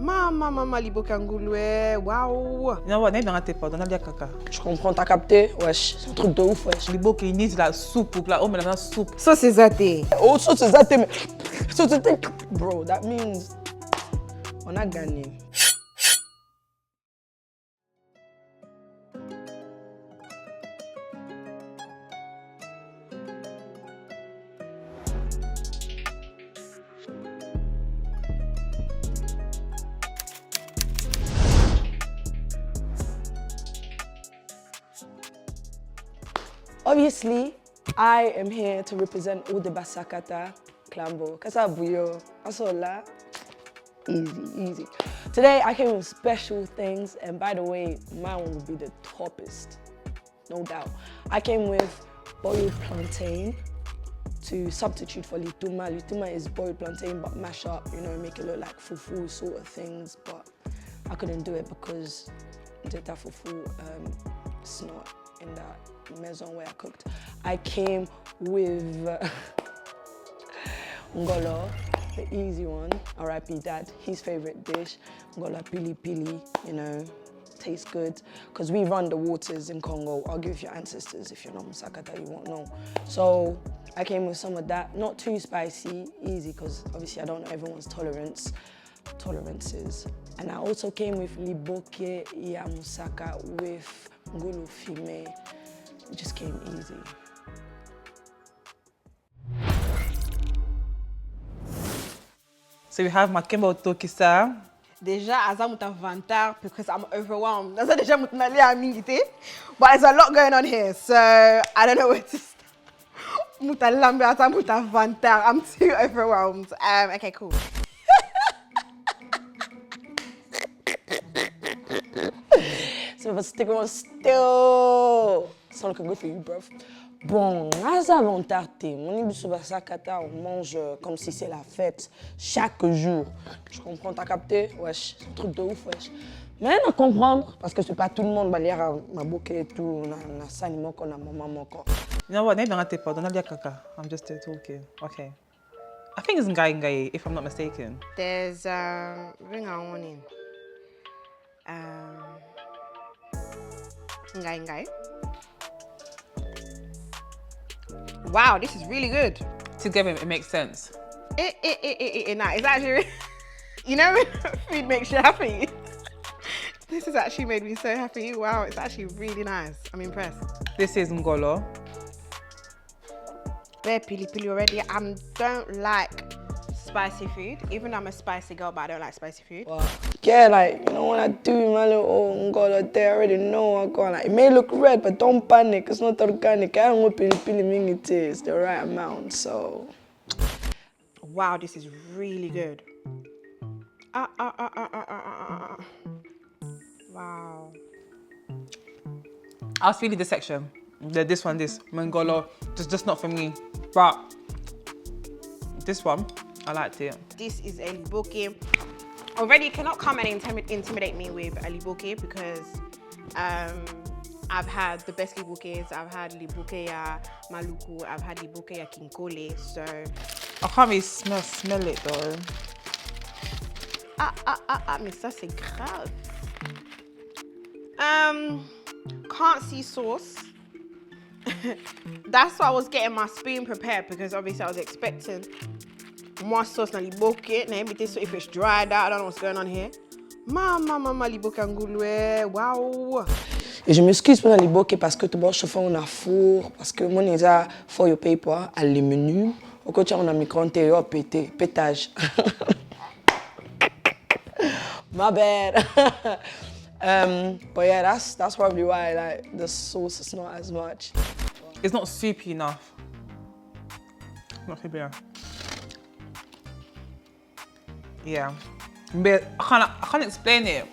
Maman, Liboké Ngulu'Ehh, waouh. You know what? Maybe I'm pas. Donne-lui caca. Je comprends, t'as capté? Wesh, c'est un truc de ouf, wesh. Liboké, il needs like soup ou like oh mais la soup. Ça c'est zaté. Oh, ça c'est zaté, mais ça c'est bro, that means on a gagné. Obviously, I am here to represent all the Musakata Clambo. Kasa buyo, asola. Easy. Today I came with special things, and by the way, my one will be the toppest, no doubt. I came with boiled plantain to substitute for Tumba. Tumba is boiled plantain but mash up, you know, make it look like fufu sort of things, but I couldn't do it because that fufu it's not in that maison where I cooked. I came with Ngolo, the easy one, R.I.P. Dad, his favorite dish. Ngolo pili pili, you know, tastes good. Because we run the waters in Congo. I'll give your ancestors, if you're not Musakata, you won't know. So I came with some of that, not too spicy, easy, because obviously I don't know everyone's tolerances. And I also came with Liboké ya Musaka with Ngolo Fume. It just came easy. So we have Makemba Otokisa. Déjà, as I'm Vantard because I'm overwhelmed. That's déjà but there's a lot going on here, so I don't know where to start. Alambi, I'm Vantard. I'm too overwhelmed. Okay, cool. So let's stick on still. Sound like good for you, bruv. Bon, as à Vantard, mon Musakata, on mange comme si c'est la fête chaque jour. Je comprends, t'as capté? Wesh, c'est un truc de ouf, wesh. Mais à comprendre, parce que c'est pas tout le monde qui a ma bouquet et tout, on a ça, on a maman. You know what? Maybe I'm pas. Donne-lui caca. I'm just talking. Okay. I think it's Ngai, if I'm not mistaken. There's ring I want in. Ngai. Wow, this is really good. Together, it makes sense. Nah, it's actually, you know, food makes you happy. This has actually made me so happy. Wow, it's actually really nice. I'm impressed. This is Ngolo. Very pili already. I don't like spicy food. Even though I'm a spicy girl, but I don't like spicy food. Wow. Yeah, like, you know, when I do my little Ngolo, they already know I'm going. Like, it may look red, but don't panic. It's not organic. I don't want pili mean it is the right amount, so. Wow, this is really good. Wow. I was feeling this section. This Ngolo, just not for me. But this one, I liked it. This is a Liboké. Already, you cannot come and intimidate me with a Liboké because I've had the best Libokés. I've had Liboké ya Maluku. I've had Liboké ya Kinkole. So I can't really smell it though. Mais ça c'est grave. Can't see sauce. That's why I was getting my spoon prepared because obviously I was expecting more sauce than Liboké. Maybe this if it's dried out, I don't know what's going on here. Maman, Liboké Ngulu'Ehh, wow. Et je m'excuse pour la Liboké parce que tout le monde chauffe on a four, parce que mon déjà for your paper, à les menus. Au côté on a micro-ondes pétage. My bad. But yeah, that's probably why like the sauce is not as much. It's not soupy enough. Not soupy enough. Yeah, but I can't explain it.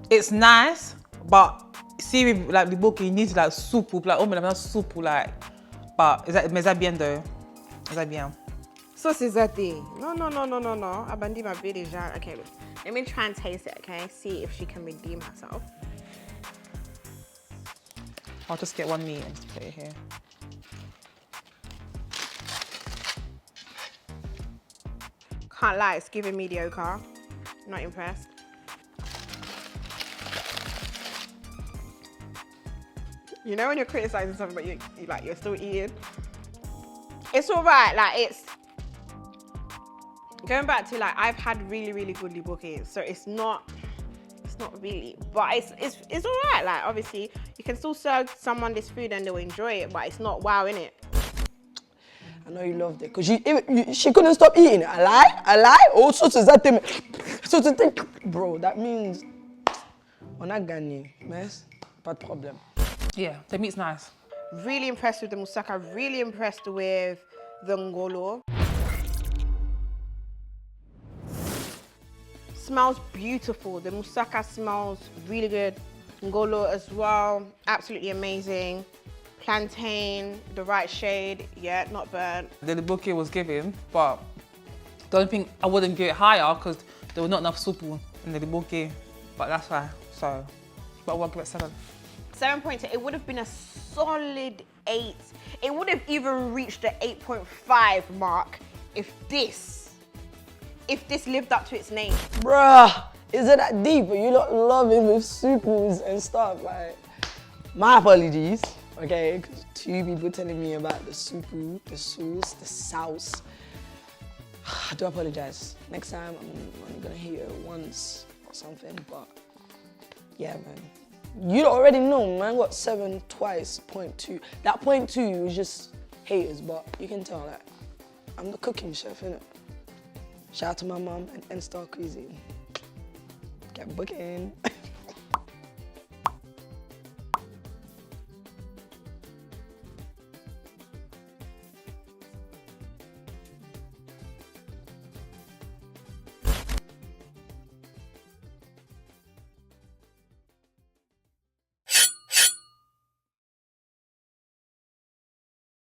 It's nice, but see, like Liboké, you need like soup, like oh, mais la soup, like. But mais ça bien though. Is that bien? So c'est zaté. No. Abandi m'a fait déjà. Okay, let me try and taste it. Okay, see if she can redeem herself. I'll just get one meat and just put it here. can't lie, it's giving mediocre. Not impressed. You know when you're criticizing something but you're still eating? It's alright, like it's going back to like I've had really, really good Liboké, so it's not really, but it's alright. Like obviously you can still serve someone this food and they'll enjoy it, but it's not wow, innit? I know you loved it because she couldn't stop eating it. I lie. All sorts of that thing. Bro, that means on a gagné, mess, pas de problème. Yeah, the meat's nice. Really impressed with the Musaka, really impressed with the Ngolo. Smells beautiful. The Musaka smells really good. Ngolo as well, absolutely amazing. Plantain, the right shade, yeah, not burnt. The Liboké was given, but the only thing I wouldn't give it higher because there was not enough soup in the Liboké, but that's why. So, but I will give it 7. 7.2, it would have been a solid 8. It would have even reached the 8.5 mark if this lived up to its name. Bruh, is it that deep? You lot love it with soupers and stuff. Like, my apologies, okay? Because 2 people telling me about the soupu, the sauce, the sauce. I do apologize. Next time, I'm only gonna hear it once or something, but yeah, man. You already know, man, got 7 twice, 0.2. That 0.2 was just haters, but you can tell that I'm the cooking chef, innit? Shout out to my mom and N-Star Cuisine. Get booking.